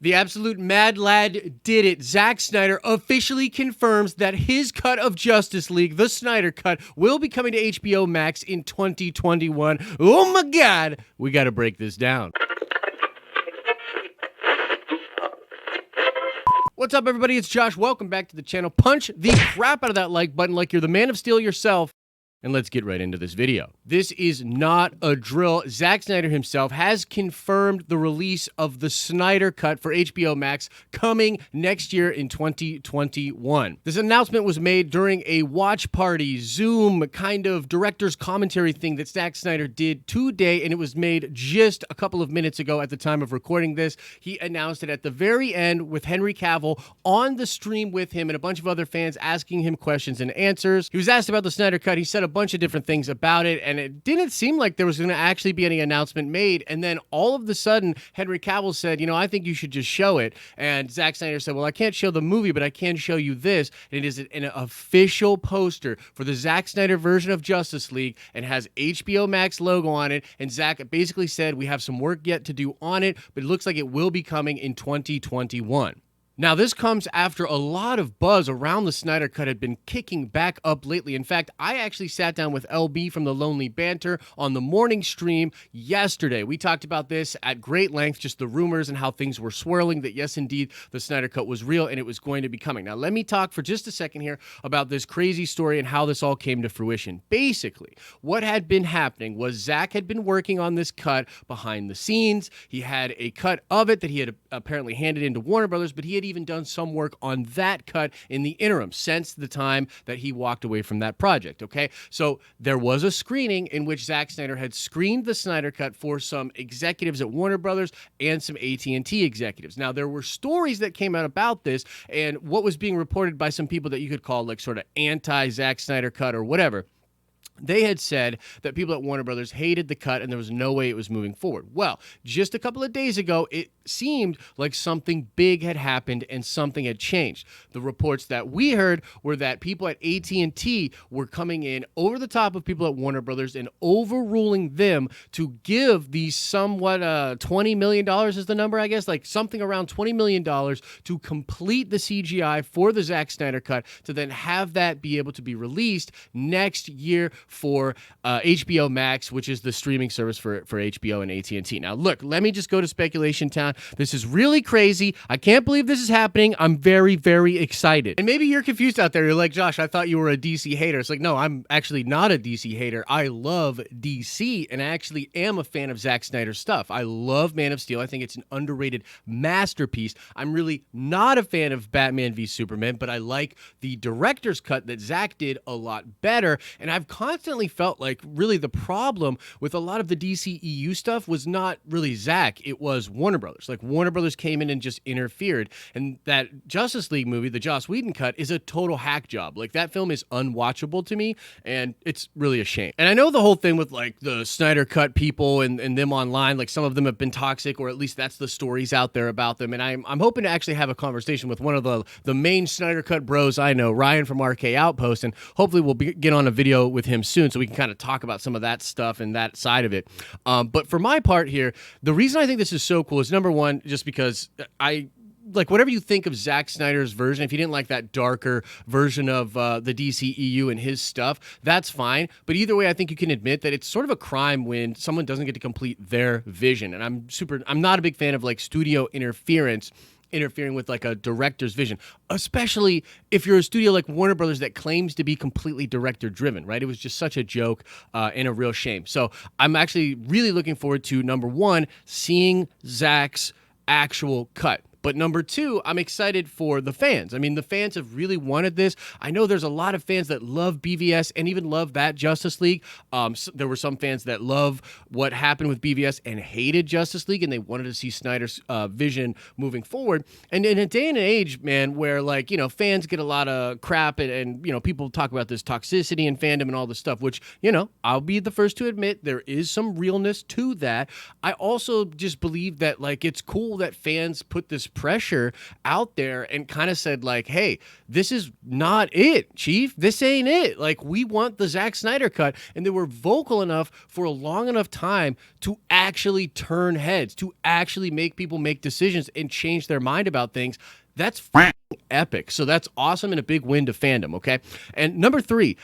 The absolute mad lad did it. Zack Snyder officially confirms that his cut of Justice League, the Snyder Cut, will be coming to HBO Max in 2021. Oh my God, we got to break this down. What's up, everybody? It's Josh. Welcome back to the channel. Punch the crap out of that like button like you're the Man of Steel yourself. And let's get right into this video. This is not a drill. Zack Snyder himself has confirmed the release of the Snyder Cut for HBO Max coming next year in 2021. This announcement was made during a watch party, Zoom kind of director's commentary thing that Zack Snyder did today, and it was made just a couple of minutes ago at the time of recording this. He announced it at the very end with Henry Cavill on the stream with him and a bunch of other fans asking him questions and answers. He was asked about the Snyder Cut. He said a bunch of different things about it, and it didn't seem like there was going to actually be any announcement made. And then all of a sudden, Henry Cavill said, I think you should just show it. And Zack Snyder said, well, I can't show the movie, but I can show you this. And it is an official poster for the Zack Snyder version of Justice League and has HBO Max logo on it. And Zack basically said, we have some work yet to do on it, but it looks like it will be coming in 2021. Now, this comes after a lot of buzz around the Snyder Cut had been kicking back up lately. In fact, I actually sat down with LB from the Lonely Banter on the morning stream yesterday. We talked about this at great length, just the rumors and how things were swirling, that yes, indeed, the Snyder Cut was real and it was going to be coming. Now, let me talk for just a second here about this crazy story and how this all came to fruition. Basically, what had been happening was Zack had been working on this cut behind the scenes. He had a cut of it that he had apparently handed into Warner Brothers, but he had even done some work on that cut in the interim since the time that he walked away from that project, okay? So there was a screening in which Zack Snyder had screened the Snyder Cut for some executives at Warner Brothers and some AT&T executives. Now, there were stories that came out about this, and what was being reported by some people that you could call like sort of anti-Zack Snyder Cut or whatever. They had said that people at Warner Brothers hated the cut and there was no way it was moving forward. Well, just a couple of days ago, it seemed like something big had happened and something had changed. The reports that we heard were that people at AT&T were coming in over the top of people at Warner Brothers and overruling them to give these somewhat $20 million is the number, I guess, like something around $20 million to complete the CGI for the Zack Snyder Cut to then have that be able to be released next year for HBO Max, which is the streaming service for HBO and AT&T. Now, look, let me just go to speculation town. This is really crazy. I can't believe this is happening. I'm very, very excited. And maybe you're confused out there. You're like, Josh, I thought you were a DC hater. It's like, no, I'm actually not a DC hater. I love DC, and I actually am a fan of Zack Snyder's stuff. I love Man of Steel. I think it's an underrated masterpiece. I'm really not a fan of Batman v Superman, but I like the director's cut that Zack did a lot better, and I've constantly felt like really the problem with a lot of the DCEU stuff was not really Zack, it was Warner Brothers. Like Warner Brothers came in and just interfered, and that Justice League movie, the Joss Whedon cut, is a total hack job. Like that film is unwatchable to me, and it's really a shame. And I know the whole thing with like the Snyder Cut people and them online, like some of them have been toxic, or at least that's the stories out there about them, and I'm hoping to actually have a conversation with one of the main Snyder Cut bros I know, Ryan from RK Outpost, and hopefully we'll get on a video with him soon so we can kind of talk about some of that stuff and that side of it. But for my part here, the reason I think this is so cool is number one, just because like whatever you think of Zack Snyder's version, if you didn't like that darker version of the DCEU and his stuff, that's fine. But either way, I think you can admit that it's sort of a crime when someone doesn't get to complete their vision. And I'm not a big fan of like studio interfering with like a director's vision, especially if you're a studio like Warner Brothers that claims to be completely director driven, right? It was just such a joke and a real shame. So I'm actually really looking forward to, number one, seeing Zack's actual cut. But number two, I'm excited for the fans. I mean, the fans have really wanted this. I know there's a lot of fans that love BVS and even love that Justice League. There were some fans that love what happened with BVS and hated Justice League, and they wanted to see Snyder's vision moving forward. And in a day and age, man, where like, fans get a lot of crap and people talk about this toxicity in fandom and all this stuff, which, I'll be the first to admit there is some realness to that. I also just believe that like it's cool that fans put this pressure out there and kind of said like, hey, this is not it, Chief. This ain't it. Like, we want the Zack Snyder cut. And they were vocal enough for a long enough time to actually turn heads, to actually make people make decisions and change their mind about things. That's epic. So that's awesome and a big win to fandom, okay? And number 3,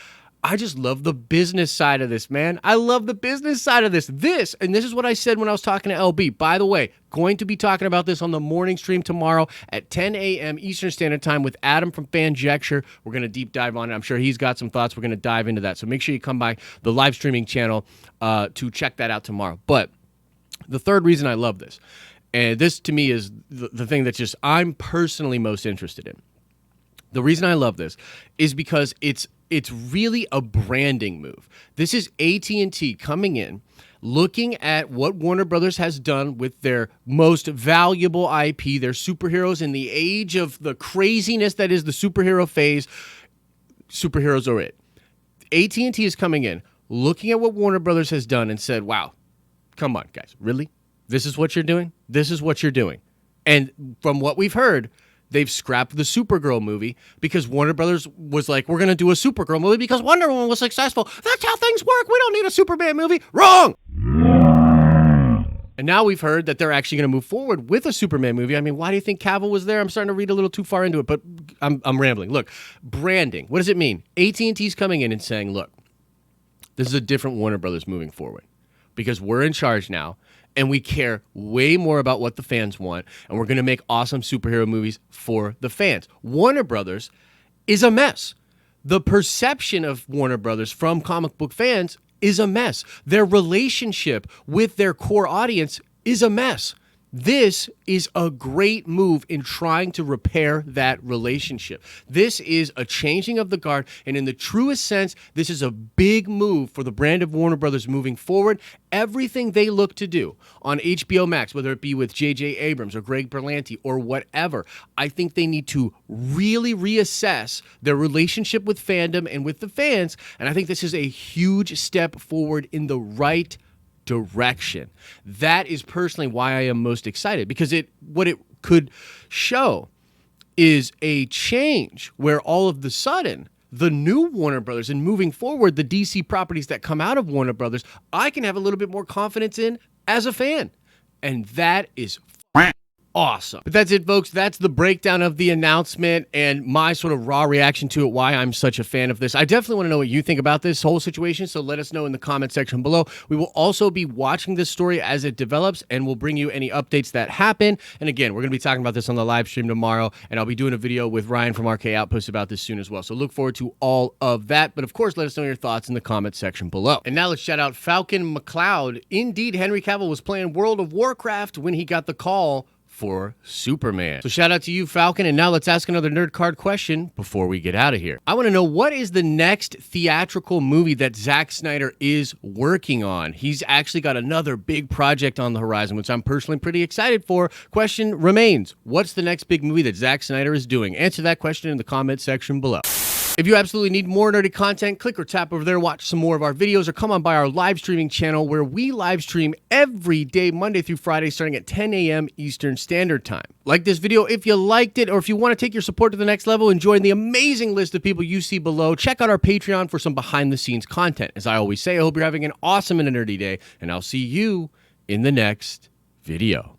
I just love the business side of this, man. I love the business side of this. This is what I said when I was talking to LB. By the way, going to be talking about this on the morning stream tomorrow at 10 a.m. Eastern Standard Time with Adam from Fanjecture. We're going to deep dive on it. I'm sure he's got some thoughts. We're going to dive into that. So make sure you come by the live streaming channel to check that out tomorrow. But the third reason I love this, and this to me is the thing that just I'm personally most interested in. The reason I love this is because it's really a branding move. This is AT&T coming in, looking at what Warner Brothers has done with their most valuable IP, their superheroes in the age of the craziness that is the superhero phase. Superheroes are it. AT&T is coming in, looking at what Warner Brothers has done and said, wow, come on, guys, really? This is what you're doing? This is what you're doing. And from what we've heard, they've scrapped the Supergirl movie because Warner Brothers was like, we're going to do a Supergirl movie because Wonder Woman was successful. That's how things work. We don't need a Superman movie. Wrong! And now we've heard that they're actually going to move forward with a Superman movie. I mean, why do you think Cavill was there? I'm starting to read a little too far into it, but I'm rambling. Look, branding. What does it mean? AT&T's coming in and saying, look, this is a different Warner Brothers moving forward because we're in charge now. And we care way more about what the fans want. And we're going to make awesome superhero movies for the fans. Warner Brothers is a mess. The perception of Warner Brothers from comic book fans is a mess. Their relationship with their core audience is a mess. This is a great move in trying to repair that relationship. This is a changing of the guard, and in the truest sense, this is a big move for the brand of Warner Brothers moving forward. Everything they look to do on HBO Max, whether it be with J.J. Abrams or Greg Berlanti or whatever, I think they need to really reassess their relationship with fandom and with the fans, and I think this is a huge step forward in the right direction. That is personally why I am most excited, because what it could show is a change where all of the sudden the new Warner Brothers and moving forward the DC properties that come out of Warner Brothers, I can have a little bit more confidence in as a fan. And that is awesome. But that's it, folks. That's the breakdown of the announcement and my sort of raw reaction to it, why I'm such a fan of this. I definitely want to know what you think about this whole situation, so let us know in the comment section below. We will also be watching this story as it develops, and we'll bring you any updates that happen. And again, we're going to be talking about this on the live stream tomorrow, and I'll be doing a video with Ryan from RK Outpost about this soon as well. So look forward to all of that. But of course, let us know your thoughts in the comment section below. And now let's shout out Falcon McLeod. Indeed, Henry Cavill was playing World of Warcraft when he got the call for Superman. So shout out to you, Falcon, and now let's ask another nerd card question before we get out of here. I want to know, what is the next theatrical movie that Zack Snyder is working on? He's actually got another big project on the horizon, which I'm personally pretty excited for. Question remains, what's the next big movie that Zack Snyder is doing? Answer that question in the comment section below. If you absolutely need more nerdy content, click or tap over there, watch some more of our videos, or come on by our live streaming channel where we live stream every day, Monday through Friday, starting at 10 a.m. Eastern Standard Time. Like this video if you liked it, or if you want to take your support to the next level and join the amazing list of people you see below, check out our Patreon for some behind-the-scenes content. As I always say, I hope you're having an awesome and a nerdy day, and I'll see you in the next video.